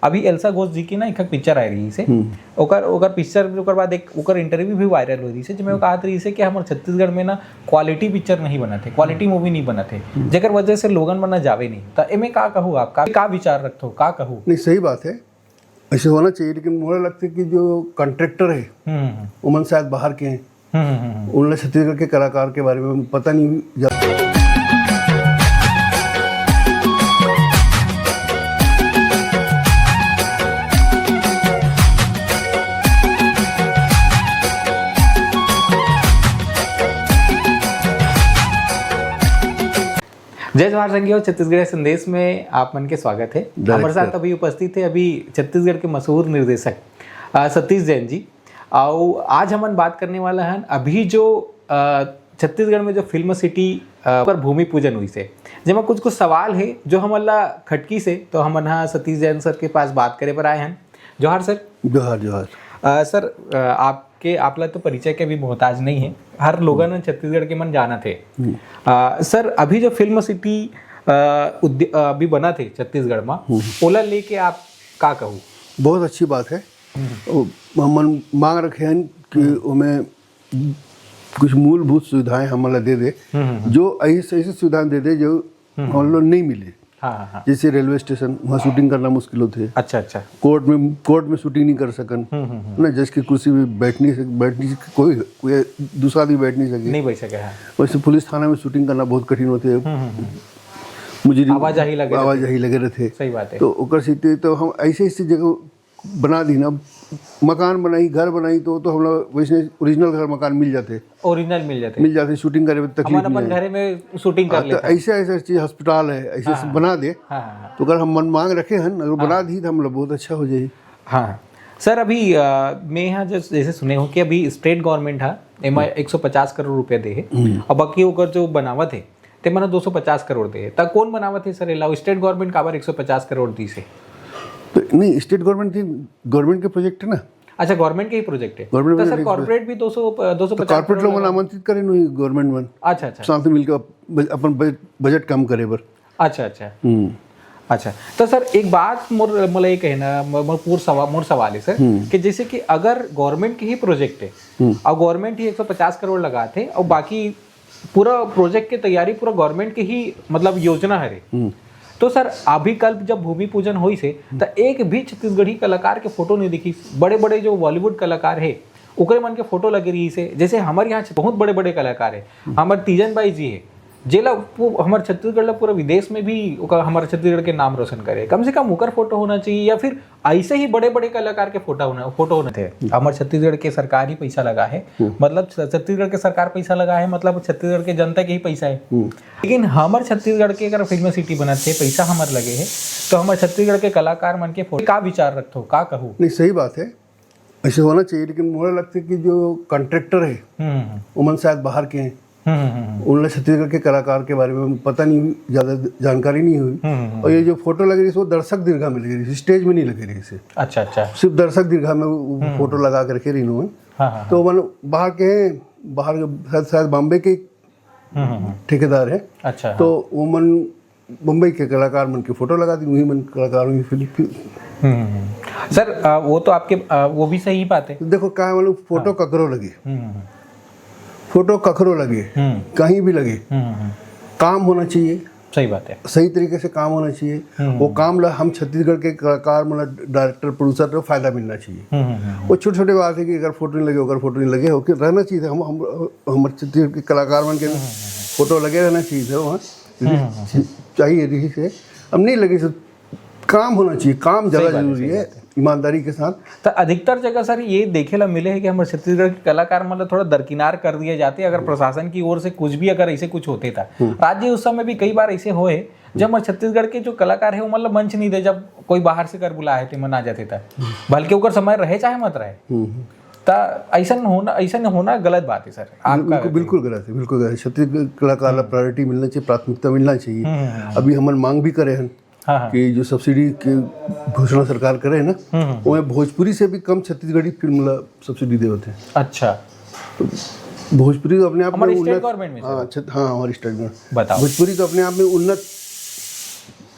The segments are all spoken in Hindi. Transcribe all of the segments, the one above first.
अभी एल्सा घोष जी की ना एक पिक्चर आई रही से ओकर पिक्चर ओकर बाद एक ओकर इंटरव्यू भी वायरल हो रही से जिसमें वो कहत रही से कि हमारे छत्तीसगढ़ में ना क्वालिटी पिक्चर नहीं बना थे, क्वालिटी मूवी नहीं बना थे, जेकर वजह से लोगन मन ना जावे नहीं। तो एमे का कहूँ आप का विचार रखते हो, का कहूँ? नहीं, सही बात है, ऐसे होना चाहिए, लेकिन मुझे लगता है कि जो कॉन्ट्रैक्टर है उमन शायद बाहर के हैं, उन्हें छत्तीसगढ़ के कलाकार के बारे में पता नहीं। जय जवाहर संघियों, छत्तीसगढ़ संदेश में आप मन के स्वागत है। हमारे साथ अभी उपस्थित है अभी छत्तीसगढ़ के मशहूर निर्देशक सतीश जैन जी। और आज हम बात करने वाला है अभी जो छत्तीसगढ़ में जो फिल्म सिटी पर भूमि पूजन हुई से, जिसमें कुछ सवाल है जो हमला खटकी से, तो हम सतीश जैन सर के पास बात करे पर आए हैं। जोहार सर। जोहार जोहार। सर आपला तो परिचय के भी मोहताज नहीं है, हर लोगन छत्तीसगढ़ के मन जाना थे। सर अभी जो फिल्म सिटी अभी बना थे छत्तीसगढ़ में, ओला लेके आप का कहूँ? बहुत अच्छी बात है। हम मांग रखे हैं कि उनमें कुछ मूलभूत सुविधाएं हमारा दे दे, जो ऐसी सुविधाएं दे दे जो हम लोग नहीं मिले। हाँ। जैसे रेलवे स्टेशन, वहाँ शूटिंग करना मुश्किल होते है। अच्छा। कोर्ट में शूटिंग नहीं कर सकन ना, जज की कुर्सी में बैठ नहीं कोई दूसरा आदमी बैठ नहीं सके। हाँ। वैसे पुलिस थाना में शूटिंग करना बहुत कठिन होते है। मुझे आवाजाही लगे रहते। सही बात है। तो ओकर सीते तो हम ऐसे जगह बना दी ना, मकान बनाई, घर बनाई, तो हम लोग वैसे ओरिजिनल घर मकान मिल जाते शूटिंग करे में तकलीफ नहीं है। घरे में शूटिंग कर लेते। ऐसे चीज अस्पताल है, ऐसे बना दे। तो अगर हम मन मांग रखे हैं, अगर बना दी तो हम लोग बहुत अच्छा हो जाए। हाँ सर, अभी मैं यहाँ जैसे सुने हो कि अभी स्टेट गवर्नमेंट है एम 150 करोड़ रुपया दे है, और बाकी ओकर जो बनावत है ते मन 250 करोड़ दे है। तब कौन बनावत है सर? एला स्टेट गवर्नमेंट काबर 150 करोड़ दी से? तो नहीं, स्टेट गवर्नमेंट के प्रोजेक्ट है ना। अच्छा, गवर्नमेंट के ही प्रोजेक्ट है। तो सर कॉर्पोरेट भी 250 कॉर्पोरेट लोग आमंत्रित करे नहीं गवर्नमेंट में। अच्छा। साथ में मिलकर अपन बजट कम करे बर। अच्छा। तो सर एक बात मोला ये कहना, मोर सवाल है सर कि जैसे कि अगर गवर्नमेंट के ही प्रोजेक्ट है और गवर्नमेंट ही 150 करोड़ लगाते और बाकी पूरा प्रोजेक्ट की तैयारी पूरा गवर्नमेंट की ही मतलब योजना है, तो सर अभी कल जब भूमि पूजन हुई से तो एक भी छत्तीसगढ़ी कलाकार के फोटो नहीं दिखी। बड़े जो बॉलीवुड कलाकार है ओकरे मन के फोटो लगे रही से। जैसे हमारे यहाँ बहुत बड़े कलाकार है, हमारे तीजन भाई जी है, जेला हमारे छत्तीसगढ़ पूरा विदेश में भी हमारे छत्तीसगढ़ के नाम रोशन करे। कम से कम ओकर फोटो होना चाहिए, या फिर ऐसे ही बड़े कलाकार के फोटो होने थे। हमारे छत्तीसगढ़ के सरकार ही पैसा लगा है, मतलब छत्तीसगढ़ के सरकार पैसा लगा है, मतलब छत्तीसगढ़ के जनता के ही पैसा है। लेकिन हमारे छत्तीसगढ़ के अगर फिल्म सिटी बनाते पैसा हमारे लगे है, तो हमारे छत्तीसगढ़ के कलाकार मन के फोटो का विचार रखते हो, का कहूँ? नहीं, सही बात है, ऐसे होना चाहिए, लेकिन मुझे लगता है कि जो कॉन्ट्रैक्टर है उमन शायद बाहर के हैं, उन्हें छत्तीसगढ़ के कलाकार के बारे में पता नहीं, ज्यादा जानकारी नहीं हुई। और ये जो फोटो लगी रही वो दर्शक दीर्घा में लगी रही, स्टेज में नहीं लगी रही से। अच्छा। सिर्फ दर्शक दीर्घा में फोटो लगा करके रही हूँ। तो मन बाहर के हैं, बाहर शायद बॉम्बे के ठेकेदार है। अच्छा। तो वो मन मुंबई के कलाकार मन के फोटो लगा दी, वही मन कलाकारों की फिल्म। सर वो तो आपके वो भी सही बात है। देखो क्या है, फोटो ककरो लगे, कहीं भी लगे, काम होना चाहिए। सही बात है, सही तरीके से काम होना चाहिए। वो काम हम छत्तीसगढ़ के कलाकार मतलब डायरेक्टर प्रोड्यूसर को फायदा मिलना चाहिए। वो छोटे बात है कि अगर फोटो नहीं लगे, अगर फोटो नहीं लगे होकर रहना चाहिए। हम हमारे छत्तीसगढ़ के कलाकार मन के फोटो लगे रहना चाहिए, वहाँ चाहिए रही से। अब नहीं लगे तो काम होना चाहिए, काम ज़्यादा जरूरी है, ईमानदारी के साथ। तो अधिकतर जगह सर ये देखे ला मिले है कि हमारे छत्तीसगढ़ के कलाकार मतलब थोड़ा दरकिनार कर दिए जाते, अगर प्रशासन की ओर से कुछ भी अगर ऐसे कुछ होते था। राज्य उस समय भी कई बार ऐसे हुए जब हमारे छत्तीसगढ़ के जो कलाकार है वो मतलब मंच नहीं दे, जब कोई बाहर से कर बुलाए थे मन आ जाते था, बल्कि ओकर समय रहे चाहे मत रहे। ऐसा होना गलत बात है सर, आपका? बिल्कुल गलत है। छत्तीसगढ़ कलाकार को प्रायोरिटी मिलना चाहिए, प्राथमिकता मिलना चाहिए। अभी हम मांग भी करे हैं कि जो सब्सिडी की घोषणा सरकार करे ना, वो भोजपुरी से भी कम छत्तीसगढ़ी फिल्म सब्सिडी देते हैं। अच्छा। तो भोजपुरी तो अपने आप में उन्नत, हाँ हमारी स्टेट में भोजपुरी तो अपने आप में उन्नत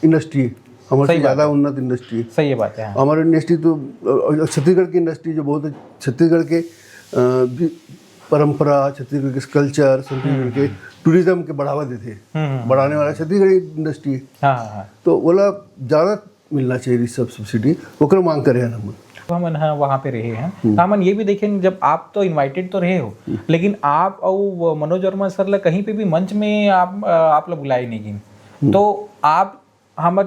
इंडस्ट्री है। हमारे ज़्यादा उन्नत इंडस्ट्री है। सही बात है। हमारी इंडस्ट्री तो छत्तीसगढ़ की इंडस्ट्री जो बहुत है, छत्तीसगढ़ के परंपरा, छत्तीसगढ़ के कल्चर, छत्तीसगढ़ के टूरिज्म के बढ़ावा देते, बढ़ाने वाला छत्तीसगढ़ी इंडस्ट्री है। हाँ। तो बोला ज़्यादा मिलना चाहिए सब सब्सिडी, ओकर मांग करे हैं हम। हमन हाँ वहाँ पे रहे हैं तो हमन ये भी देखें, जब आप तो इनवाइटेड तो रहे हो, लेकिन आप और मनोज वर्मा सर ला कहीं पे भी मंच में आप लोग बुलाए नहीं गए, तो आप हमर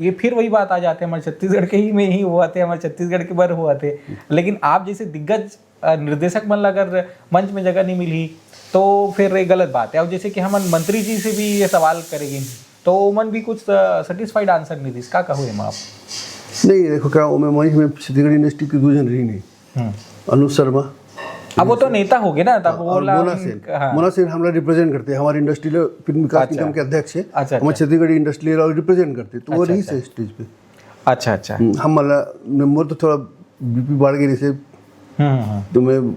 ये फिर वही बात आ जाते हैं, हमारे छत्तीसगढ़ के ही में ही हुआ थे, हमारे छत्तीसगढ़ के बार हुआ थे, लेकिन आप जैसे दिग्गज निर्देशक मन ला अगर मंच में जगह नहीं मिली तो फिर ये गलत बात है। और जैसे कि हम मंत्री जी से भी ये सवाल करेंगे तो मन भी कुछ सेटिस्फाइड आंसर नहीं दी, का कहो है आप? नहीं देखो क्या मैं छत्तीसगढ़ इंडस्ट्री की 2 जन रही नहीं, अनुज शर्मा, अब वो तो नेता हो गए ना, तब बोला मोना सेन हमारा रिप्रेजेंट करते हैं, हमारी इंडस्ट्रियल फिल्म विकास निगम के अध्यक्ष है, हमारे छत्तीसगढ़ इंडस्ट्रियल और रिप्रेजेंट करते, तो वो रही से स्टेज पे। अच्छा। हम नंबर तो थोड़ा बीपी बढ़ गई से, तो मैं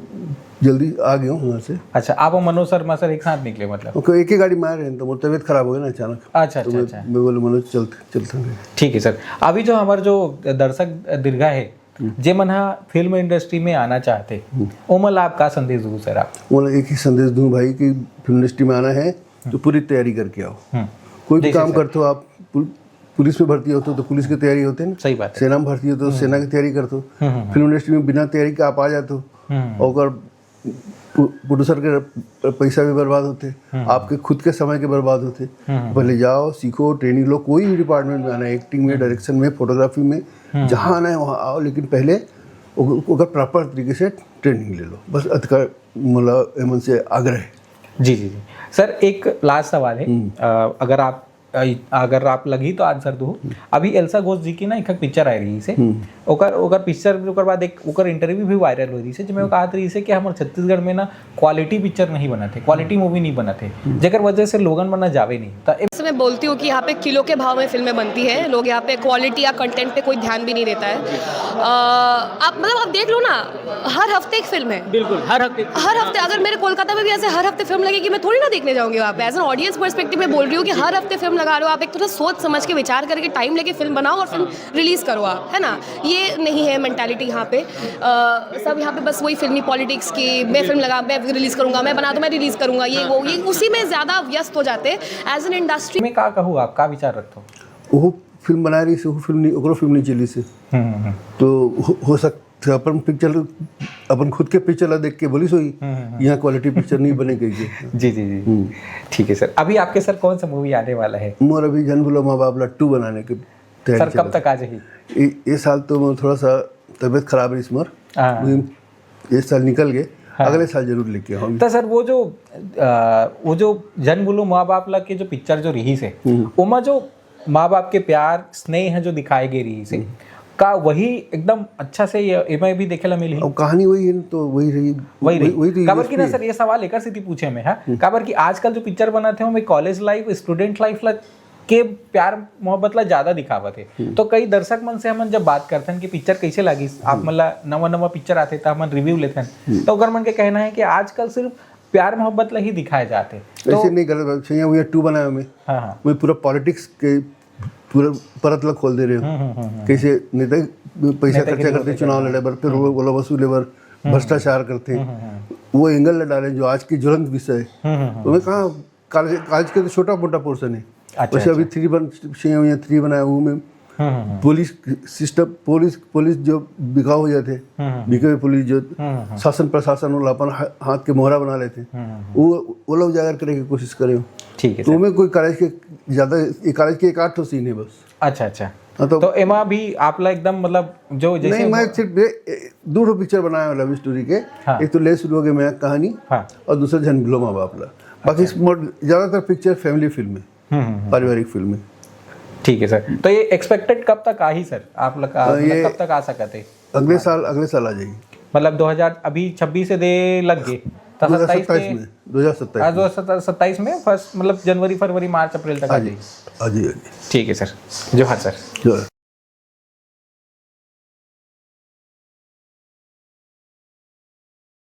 जल्दी आ गया हूँ वहाँ से। अच्छा, आप और मनोज शर्मा सर एक साथ निकले मतलब? एक ही गाड़ी में आ रहे हैं, तो मेरी तबीयत खराब हो गई ना अचानक। अच्छा। मैं बोले मनोज चलते हैं। ठीक है सर। अभी जो हमारे जो दर्शक दीर्घा है जे मन फिल्म इंडस्ट्री में आना चाहते, ओमल आप का संदेश दूँ सर? आप बोला एक ही संदेश दूँ भाई कि फिल्म इंडस्ट्री में आना है तो पूरी तैयारी करके आओ। कोई भी काम करते हो, आप पुलिस में भर्ती होते हो तो पुलिस की तैयारी होते है ना, सही बात है। सेना में भर्ती होते हो तो सेना की तैयारी करते हो। फिल्म इंडस्ट्री में बिना तैयारी के आप आ जाते हो और प्रोड्यूसर के पैसा भी बर्बाद होते, आपके खुद के समय के बर्बाद होते। पहले जाओ, सीखो, ट्रेनिंग लो, कोई भी डिपार्टमेंट में आना है, एक्टिंग में, डायरेक्शन में, फोटोग्राफी में, जहाँ आना है वहाँ आओ, लेकिन पहले अगर प्रॉपर तरीके से ट्रेनिंग ले लो, बस अधिकार मतलब एमन से आग्रह है। जी सर, एक लास्ट सवाल है, अगर आप लगी तो आंसर दो। अभी एल्सा घोष जी की ना एक पिक्चर आई रही से, ओकर पिक्चर ओकर बाद एक ओकर इंटरव्यू भी वायरल हो रही से, जिसमें वो कहा रही से कि हमारे छत्तीसगढ़ में ना क्वालिटी पिक्चर नहीं बना थे, क्वालिटी मूवी नहीं बना थे, जेकर वजह से लोगन मना जावे नहीं। तो मैं बोलती हूँ कि यहाँ पे किलो के भाव में फिल्में बनती है, लोग यहाँ पे क्वालिटी या कंटेंट पे कोई ध्यान भी नहीं देता है। आप देख लो ना, हर हफ्ते एक फिल्म है, बिल्कुल हर हफ्ते अगर मेरे कोलकाता में भी ऐसे हर हफ्ते फिल्म लगेगी, मैं थोड़ी ना देखने जाऊंगी वहाँ पे। एज एन ऑडियंस पर्सपेक्टिव में बोल रही हूँ कि हर हफ्ते फिल्म लगा रहे हो आप, एक थोड़ा सोच समझ के विचार करके टाइम लेके फिल्म बनाओ और फिल्म रिलीज करो आप, है ना। ये नहीं है मेंटालिटी यहाँ पे। सब यहाँ पे बस वही फिल्मी पॉलिटिक्स की, मैं फिल्म लगा मैं रिलीज करूंगा, मैं बना तो मैं रिलीज करूंगा, ये वो ये उसी में ज्यादा व्यस्त हो जाते हैं। एज एन इंडस्ट्री में का कहूँ, आप का विचार रखते हो? वो फिल्म बना रही से, वो फिल्म नहीं, ओकरो फिल्म नहीं चली से, तो हो सकता अपन पिक्चर, अपन खुद के पिक्चर ला देख के बोली सोई यहाँ क्वालिटी पिक्चर नहीं बनेगी। जी ठीक है सर। अभी आपके सर कौन सा मूवी आने वाला है? मोर अभी जन बोलो माँ बाप ला 2 बनाने के तैयारी। सर कब तक आ जाएगी? ये साल तो मैं थोड़ा सा तबीयत खराब है इस मोर, ये साल निकल गए, अगले साल जरूर लेके आऊंगी। तो सर वो जो जन बोलो माँ बाप ला के जो पिक्चर जो रही से, उमा जो माँ बाप के प्यार स्नेह है जो दिखाए गए रही से का, वही एकदम अच्छा से ये भी देखेला मिली। अब कहानी वही है तो वही रही। काबर की ना सर ये सवाल एक सिटी पूछे में है, काबर की आजकल जो पिक्चर बनाते हैं कॉलेज लाइफ, स्टूडेंट लाइफ ला के प्यार मोहब्बत ला ज्यादा दिखावत है। तो कई दर्शक मन से हम जब बात करते हैं कि पिक्चर कैसे लगी, आप मतलब नवा पिक्चर आते तो हम रिव्यू लेते हैं, तो अगर मन के कहना है कि आजकल सिर्फ प्यार मोहब्बत ला ही दिखाए जाते। ऐसे नहीं गलत, 2 बनाया मैं पूरा पॉलिटिक्स के पूरा परत ला खोल दे रहे हो, कैसे नेता पैसा खर्चा करते, चुनाव लड़े बर, फिर वो वसूले बर भ्रष्टाचार करते हैं, वो एंगल डाले जो आज की ज्वलंत विषय है। तो मैं कहा कॉलेज के तो छोटा मोटा पोर्सन है, वैसे अभी 3 बनाया हूँ मैं। पुलिस सिस्टम, पुलिस जो बिकाऊ हो जाते, बिके हुए पुलिस जो शासन प्रशासन वाला अपन हाथ के मोहरा बना लेते, वो लोग उजागर करने की कोशिश करें। ठीक है। तो मैं कोई कॉलेज के ज्यादा, कॉलेज के 1-8 सीन है बस। अच्छा। तो एमा भी आप ला एकदम मतलब जो जैसे नहीं, मैं सिर्फ 2 पिक्चर बनाया लव स्टोरी के। एक तो ले शुरू हो गया मैं कहानी, और दूसरा जन बिलो माँ बाप ला। बाकी ज्यादातर पिक्चर फैमिली फिल्म है, पारिवारिक फिल्म है। ठीक है सर। तो ये एक्सपेक्टेड कब तक आ ही सर, आप लोग कब तक आ सकते? अगले साल आ जाएगी, मतलब 2026 से दे लग गए, 2027 में फर्स्ट, मतलब जनवरी फरवरी मार्च अप्रैल तक आ जाएगी। जी। ठीक है सर, जोहार सर।